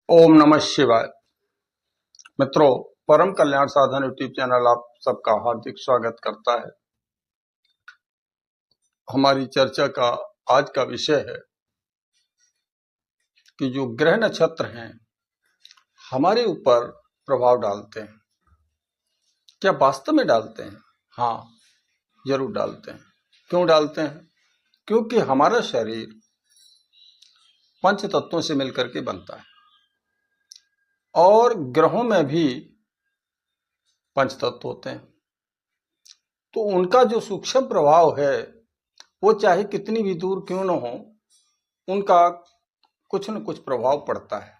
ओम नमः शिवाय। मित्रों, परम कल्याण साधन यूट्यूब चैनल आप सबका हार्दिक स्वागत करता है। हमारी चर्चा का आज का विषय है कि जो ग्रह नक्षत्र हैं हमारे ऊपर प्रभाव डालते हैं। क्या वास्तव में डालते हैं? हाँ, जरूर डालते हैं। क्यों डालते हैं? क्योंकि हमारा शरीर पंच तत्वों से मिलकर के बनता है और ग्रहों में भी पंच तत्व होते हैं। तो उनका जो सूक्ष्म प्रभाव है वो चाहे कितनी भी दूर क्यों न हो, उनका कुछ न कुछ प्रभाव पड़ता है।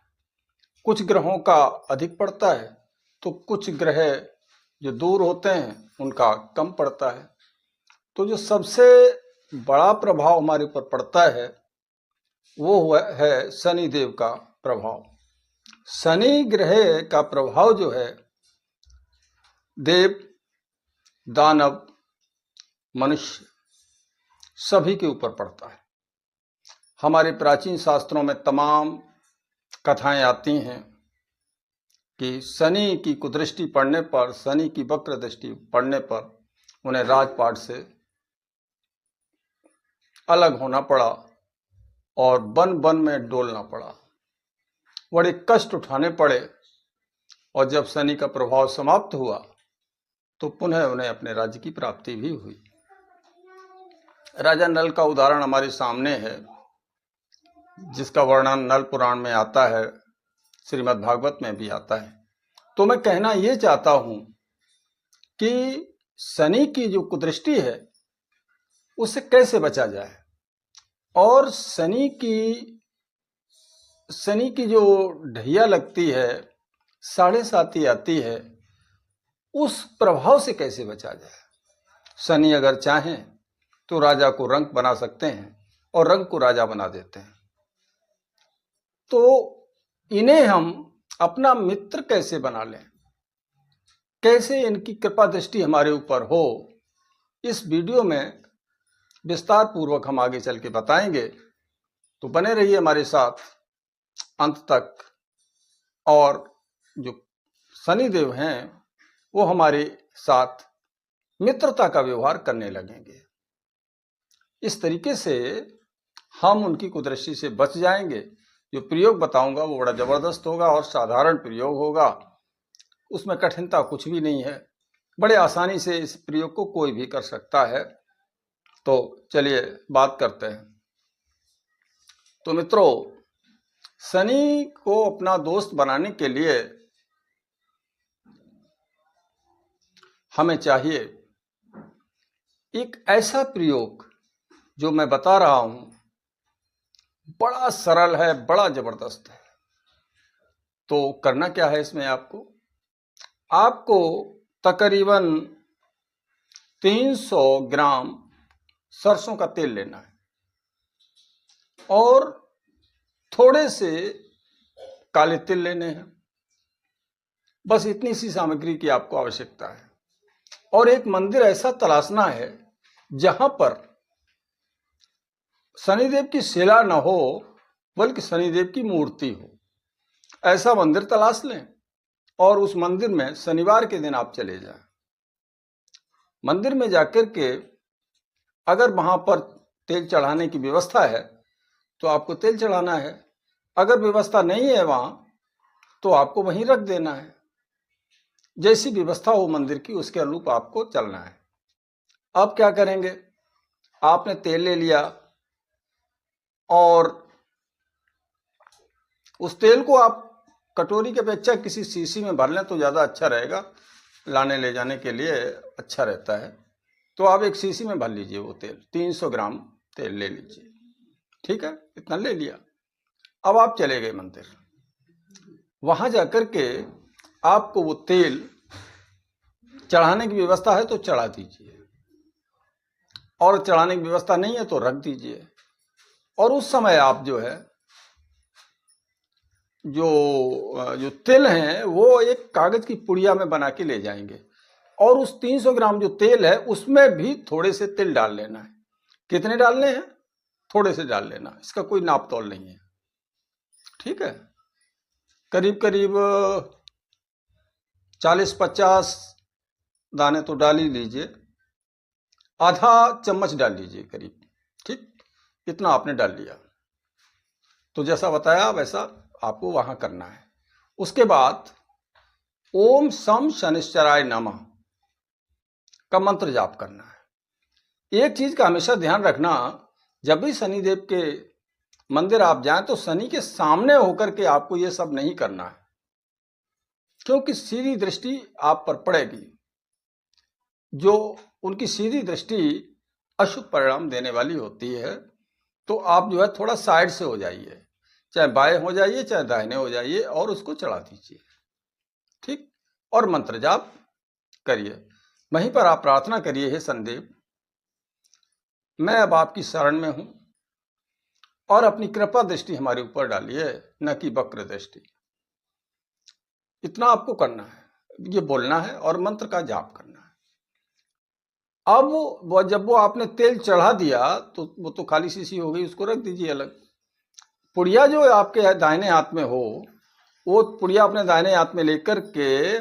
कुछ ग्रहों का अधिक पड़ता है तो कुछ ग्रह जो दूर होते हैं उनका कम पड़ता है। तो जो सबसे बड़ा प्रभाव हमारे ऊपर पड़ता है वो है शनि देव का प्रभाव। शनि ग्रह का प्रभाव जो है देव, दानव, मनुष्य सभी के ऊपर पड़ता है। हमारे प्राचीन शास्त्रों में तमाम कथाएं आती हैं कि शनि की कुदृष्टि पड़ने पर, शनि की वक्र दृष्टि पड़ने पर उन्हें राजपाट से अलग होना पड़ा और वन वन में डोलना पड़ा, बड़े कष्ट उठाने पड़े। और जब शनि का प्रभाव समाप्त हुआ तो पुनः उन्हें अपने राज्य की प्राप्ति भी हुई। राजा नल का उदाहरण हमारे सामने है, जिसका वर्णन नल पुराण में आता है, श्रीमद् भागवत में भी आता है। तो मैं कहना ये चाहता हूं कि शनि की जो कुदृष्टि है उससे कैसे बचा जाए, और शनि की जो ढैया लगती है, साढ़े साती आती है, उस प्रभाव से कैसे बचा जाए। शनि अगर चाहें तो राजा को रंक बना सकते हैं और रंक को राजा बना देते हैं। तो इन्हें हम अपना मित्र कैसे बना लें, कैसे इनकी कृपा दृष्टि हमारे ऊपर हो, इस वीडियो में विस्तार पूर्वक हम आगे चल के बताएंगे। तो बने रहिए हमारे साथ अंत तक। और जो शनिदेव हैं वो हमारे साथ मित्रता का व्यवहार करने लगेंगे। इस तरीके से हम उनकी कुदृष्टि से बच जाएंगे। जो प्रयोग बताऊंगा वो बड़ा जबरदस्त होगा और साधारण प्रयोग होगा, उसमें कठिनता कुछ भी नहीं है। बड़े आसानी से इस प्रयोग को कोई भी कर सकता है। तो चलिए बात करते हैं। तो मित्रों, शनि को अपना दोस्त बनाने के लिए हमें चाहिए एक ऐसा प्रयोग जो मैं बता रहा हूं, बड़ा सरल है, बड़ा जबरदस्त है। तो करना क्या है इसमें? आपको तकरीबन 300 ग्राम सरसों का तेल लेना है और थोड़े से काले तिल लेने हैं। बस इतनी सी सामग्री की आपको आवश्यकता है। और एक मंदिर ऐसा तलाशना है जहां पर शनिदेव की शिला न हो बल्कि शनिदेव की मूर्ति हो। ऐसा मंदिर तलाश लें और उस मंदिर में शनिवार के दिन आप चले जाएं। मंदिर में जाकर के अगर वहां पर तेल चढ़ाने की व्यवस्था है तो आपको तेल चढ़ाना है। अगर व्यवस्था नहीं है वहां तो आपको वहीं रख देना है। जैसी व्यवस्था हो मंदिर की उसके अनुरूप आपको चलना है। अब क्या करेंगे? आपने तेल ले लिया और उस तेल को आप कटोरी के अपेक्षा किसी शीशी में भर लें तो ज़्यादा अच्छा रहेगा, लाने ले जाने के लिए अच्छा रहता है। तो आप एक शीशी में भर लीजिए वो तेल, 300 ग्राम तेल ले लीजिए। ठीक है, इतना ले लिया। अब आप चले गए मंदिर। वहां जाकर के आपको वो तेल चढ़ाने की व्यवस्था है तो चढ़ा दीजिए, और चढ़ाने की व्यवस्था नहीं है तो रख दीजिए। और उस समय आप जो है जो तेल है वो एक कागज की पुड़िया में बना के ले जाएंगे और उस 300 ग्राम जो तेल है उसमें भी थोड़े से तिल डाल लेना है। कितने डालने हैं? थोड़े से डाल लेना, इसका कोई नाप तोल नहीं है। ठीक है। करीब करीब 40-50 दाने तो डाल ही लीजिए, आधा चम्मच डाल लीजिए करीब, ठीक, इतना आपने डाल लिया। तो जैसा बताया वैसा आपको वहां करना है। उसके बाद ओम सम शनिश्चराय नमः का मंत्र जाप करना है। एक चीज का हमेशा ध्यान रखना, जब भी शनिदेव के मंदिर आप जाएं तो शनि के सामने होकर के आपको ये सब नहीं करना है, क्योंकि सीधी दृष्टि आप पर पड़ेगी, जो उनकी सीधी दृष्टि अशुभ परिणाम देने वाली होती है। तो आप जो है थोड़ा साइड से हो जाइए, चाहे बाएं हो जाइए चाहे दाहिने हो जाइए, और उसको चढ़ा दीजिए, ठीक, और मंत्र जाप करिए। वहीं पर आप प्रार्थना करिए, हे शनिदेव, मैं अब आपकी शरण में हूं और अपनी कृपा दृष्टि हमारे ऊपर डालिए, न कि वक्र दृष्टि। इतना आपको करना है, ये बोलना है और मंत्र का जाप करना है। अब जब वो आपने तेल चढ़ा दिया तो वो तो खाली शीशी हो गई, उसको रख दीजिए अलग। पुड़िया जो आपके दाहिने हाथ में हो, वो पुड़िया अपने दाहिने हाथ में लेकर के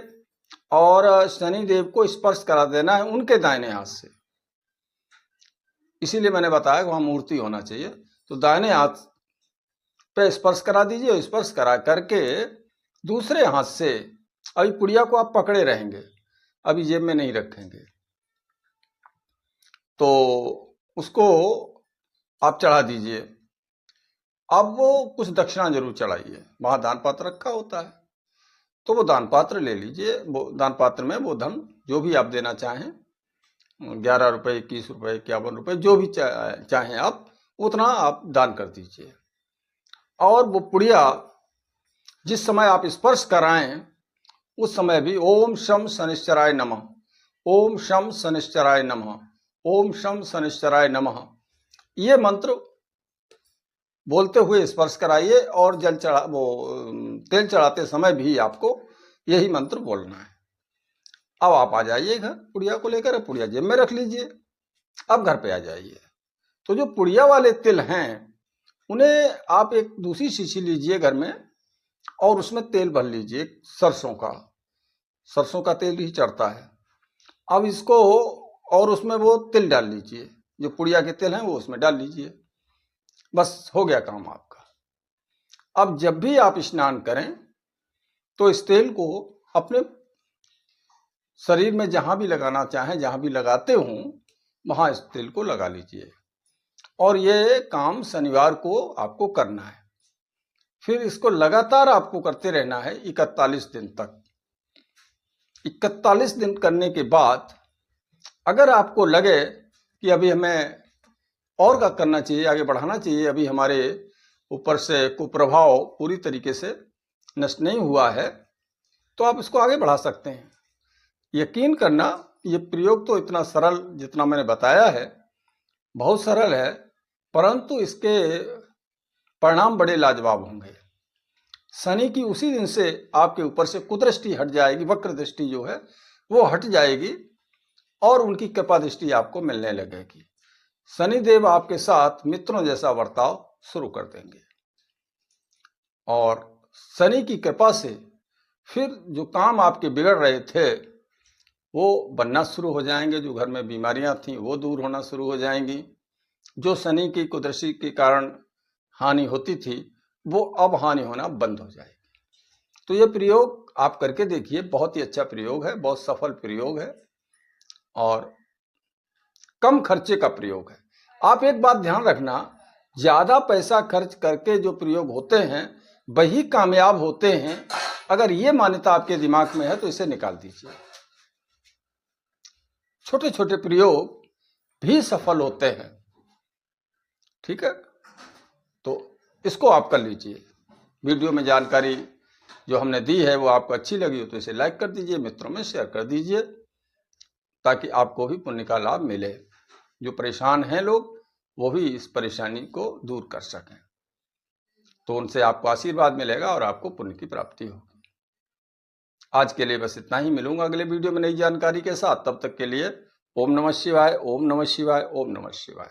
और शनिदेव को स्पर्श करा देना है उनके दाहिने हाथ से। इसीलिए मैंने बताया कि वहां मूर्ति होना चाहिए। तो दाहिने हाथ पे स्पर्श करा दीजिए, स्पर्श करा करके दूसरे हाथ से अभी पुड़िया को आप पकड़े रहेंगे, अभी जेब में नहीं रखेंगे। तो उसको आप चढ़ा दीजिए। अब वो कुछ दक्षिणा जरूर चढ़ाइए, वहां दान पात्र रखा होता है, तो वो दान पात्र ले लीजिए। वो दान पात्र में वो धन जो भी आप देना चाहें, 11 रुपए, 21 रुपए, 51 रुपए, जो भी चाहें आप, उतना आप दान कर दीजिए। और वो पुड़िया जिस समय आप स्पर्श कराएं उस समय भी ओम शम शनिश्चराय नमः, ओम शम शनिश्चराय नमः, ओम शम शनिश्चराय नमः, ये मंत्र बोलते हुए स्पर्श कराइए। और तेल चढ़ाते समय भी आपको यही मंत्र बोलना है। अब आप आ जाइए घर पुड़िया को लेकर, पुड़िया जेब में रख लीजिए। अब घर पे आ जाइए। तो जो पुड़िया वाले तिल हैं उन्हें आप एक दूसरी शीशी लीजिए घर में, और उसमें तेल भर लीजिए, सरसों का तेल ही चढ़ता है। अब इसको, और उसमें वो तिल डाल लीजिए, जो पुड़िया के तिल हैं वो उसमें डाल लीजिए। बस हो गया काम आपका। अब जब भी आप स्नान करें तो इस तेल को अपने शरीर में जहां भी लगाना चाहें, जहां भी लगाते हों, वहां इस तेल को लगा लीजिए। और ये काम शनिवार को आपको करना है। फिर इसको लगातार आपको करते रहना है 41 दिन तक। 41 दिन करने के बाद अगर आपको लगे कि अभी हमें और का करना चाहिए, आगे बढ़ाना चाहिए, अभी हमारे ऊपर से कुप्रभाव पूरी तरीके से नष्ट नहीं हुआ है, तो आप इसको आगे बढ़ा सकते हैं। यकीन करना, ये प्रयोग तो इतना सरल, जितना मैंने बताया है बहुत सरल है, परंतु इसके परिणाम बड़े लाजवाब होंगे। शनि की उसी दिन से आपके ऊपर से कुदृष्टि हट जाएगी, वक्र दृष्टि जो है वो हट जाएगी, और उनकी कृपा दृष्टि आपको मिलने लगेगी। शनिदेव आपके साथ मित्रों जैसा बर्ताव शुरू कर देंगे, और शनि की कृपा से फिर जो काम आपके बिगड़ रहे थे वो बनना शुरू हो जाएंगे। जो घर में बीमारियां थीं वो दूर होना शुरू हो जाएंगी। जो शनि की कुदृष्टि के कारण हानि होती थी वो अब हानि होना बंद हो जाएगी। तो ये प्रयोग आप करके देखिए, बहुत ही अच्छा प्रयोग है, बहुत सफल प्रयोग है, और कम खर्चे का प्रयोग है। आप एक बात ध्यान रखना, ज्यादा पैसा खर्च करके जो प्रयोग होते हैं वही कामयाब होते हैं। अगर ये मान्यता आपके दिमाग में है तो इसे निकाल दीजिए। छोटे छोटे प्रयोग भी सफल होते हैं, ठीक है। तो इसको आप कर लीजिए। वीडियो में जानकारी जो हमने दी है वो आपको अच्छी लगी हो तो इसे लाइक कर दीजिए, मित्रों में शेयर कर दीजिए, ताकि आपको भी पुण्य का लाभ मिले। जो परेशान हैं लोग वो भी इस परेशानी को दूर कर सकें, तो उनसे आपको आशीर्वाद मिलेगा और आपको पुण्य की प्राप्ति होगी। आज के लिए बस इतना ही। मिलूंगा अगले वीडियो में नई जानकारी के साथ। तब तक के लिए ओम नमः शिवाय, ओम नमः शिवाय, ओम नमः शिवाय।